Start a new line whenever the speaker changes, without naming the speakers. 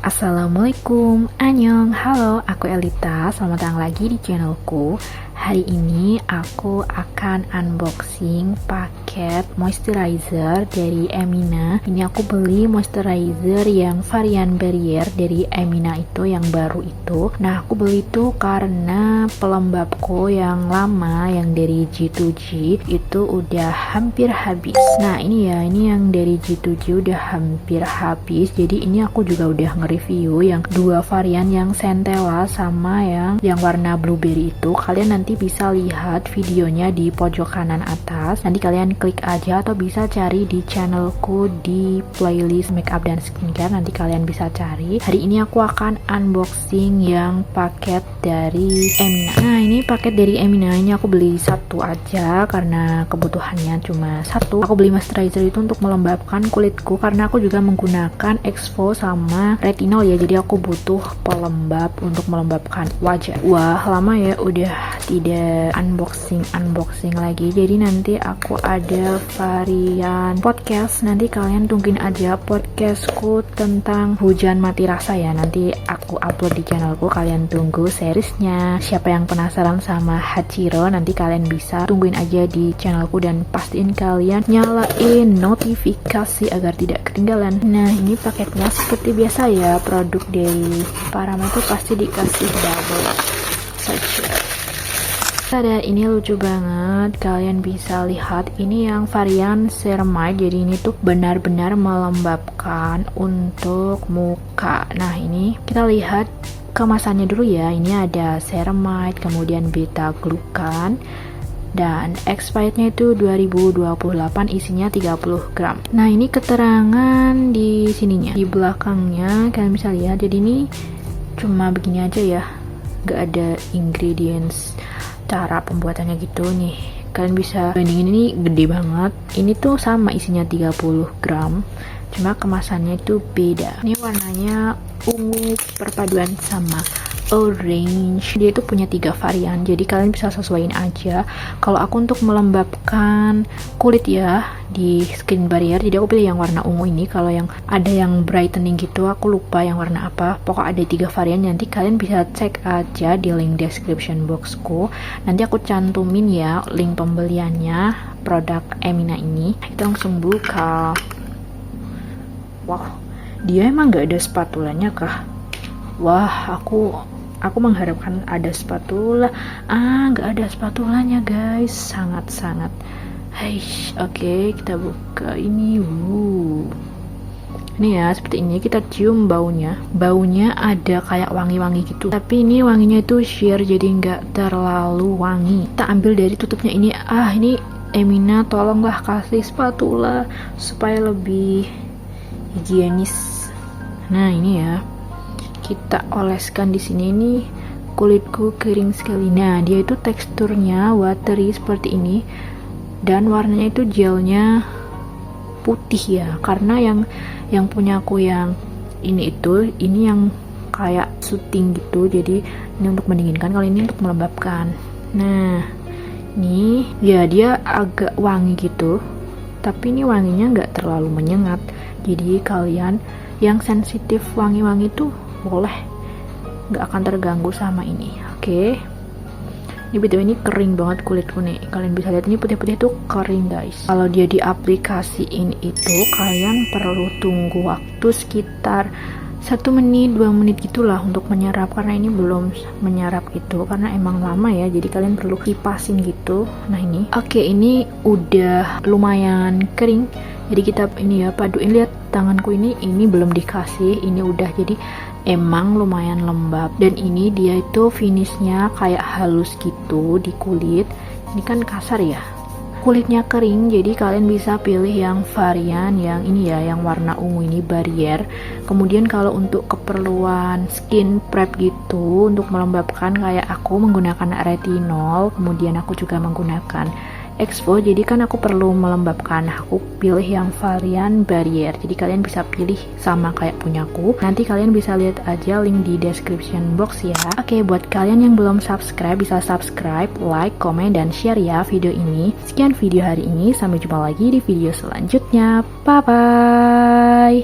Assalamualaikum, annyeong, halo, aku Elita, selamat datang lagi di channelku. Hari ini aku akan unboxing paket moisturizer dari Emina. Ini aku beli moisturizer yang varian barrier dari Emina itu, yang baru itu. Nah, aku beli itu karena pelembabku yang lama, yang dari G2G itu udah hampir habis. Nah, ini ya, ini yang dari G2G udah hampir habis. Jadi ini aku juga udah nge-review yang dua varian, yang Centella sama yang warna blueberry itu. Kalian nanti bisa lihat videonya di pojok kanan atas. Nanti kalian klik aja atau bisa cari di channelku di playlist makeup dan skincare. Nanti kalian bisa cari. Hari ini aku akan unboxing yang paket dari Emina. Nah, ini paket dari Emina ini aku beli satu aja karena kebutuhannya cuma satu. Aku beli moisturizer itu untuk melembabkan kulitku karena aku juga menggunakan Exfo sama retinol ya. Jadi aku butuh pelembab untuk melembabkan wajah. Wah, lama ya udah tidak unboxing lagi. Jadi nanti aku ada varian podcast. Nanti kalian tungguin aja podcastku tentang hujan mati rasa ya. Nanti aku upload di channelku. Kalian tunggu seriesnya. Siapa yang penasaran sama Hachiro, nanti kalian bisa tungguin aja di channelku dan pastiin kalian nyalain notifikasi agar tidak ketinggalan. Nah, ini paketnya seperti biasa ya. Produk dari Parama itu pasti dikasih double saja. Ada, ini lucu banget. Kalian bisa lihat ini yang varian ceramide. Jadi ini tuh benar-benar melembabkan untuk muka. Nah, ini kita lihat kemasannya dulu ya. Ini ada ceramide, kemudian beta glucan, dan expirednya itu 2028, isinya 30 gram. Nah, ini keterangan di sininya, di belakangnya kalian bisa lihat. Jadi ini cuma begini aja ya, gak ada ingredients, cara pembuatannya gitu nih. Kalian bisa bandingin, ini gede banget. Ini tuh sama isinya 30 gram, cuma kemasannya itu beda. Ini warnanya ungu perpaduan sama orange. Dia itu punya 3 varian, jadi kalian bisa sesuaiin aja. Kalau aku untuk melembabkan kulit ya di skin barrier, jadi aku pilih yang warna ungu ini. Kalau yang ada yang brightening gitu, aku lupa yang warna apa. Pokok ada 3 varian. Nanti kalian bisa cek aja di link description boxku. Nanti aku cantumin ya link pembeliannya produk Emina ini. Kita langsung buka. Wow, dia emang gak ada spatulanya kah? Wah, aku mengharapkan ada spatula. Nggak ada spatulanya guys. Sangat-sangat oke, kita buka ini. Ini ya, seperti ini. Kita cium baunya. Baunya ada kayak wangi-wangi gitu, tapi ini wanginya itu sheer, jadi nggak terlalu wangi. Kita ambil dari tutupnya ini. Ini Emina, tolonglah kasih spatula supaya lebih higienis. Nah, ini ya, kita oleskan di sini. Nih, kulitku kering sekali. Nah, dia itu teksturnya watery seperti ini, dan warnanya itu gelnya putih ya, karena yang punya aku yang ini yang kayak shooting gitu. Jadi ini untuk mendinginkan, kalau ini untuk melembabkan. Nah, ini ya, dia agak wangi gitu, tapi ini wanginya nggak terlalu menyengat. Jadi kalian yang sensitif wangi-wangi tuh boleh, nggak akan terganggu sama ini. Oke. Ini betul, ini kering banget kulitku nih. Kalian bisa lihat ini putih-putih tuh kering guys. Kalau dia diaplikasiin itu, kalian perlu tunggu waktu sekitar 1 menit 2 menit gitulah untuk menyerap, karena ini belum menyerap gitu karena emang lama ya. Jadi kalian perlu kipasin gitu. Nah, ini oke, ini udah lumayan kering. Jadi kita ini ya, paduin, lihat tanganku ini belum dikasih, ini udah, jadi emang lumayan lembab. Dan ini dia itu finishnya kayak halus gitu di kulit. Ini kan kasar ya, kulitnya kering. Jadi kalian bisa pilih yang varian yang ini ya, yang warna ungu ini barrier. Kemudian kalau untuk keperluan skin prep gitu, untuk melembabkan, kayak aku menggunakan retinol, kemudian aku juga menggunakan Exfo. Jadi kan aku perlu melembabkan, aku pilih yang varian barrier. Jadi kalian bisa pilih sama kayak punyaku. Nanti kalian bisa lihat aja link di description box ya. Oke, buat kalian yang belum subscribe, bisa subscribe, like, komen, dan share ya video ini. Sekian video hari ini, sampai jumpa lagi di video selanjutnya. Bye bye.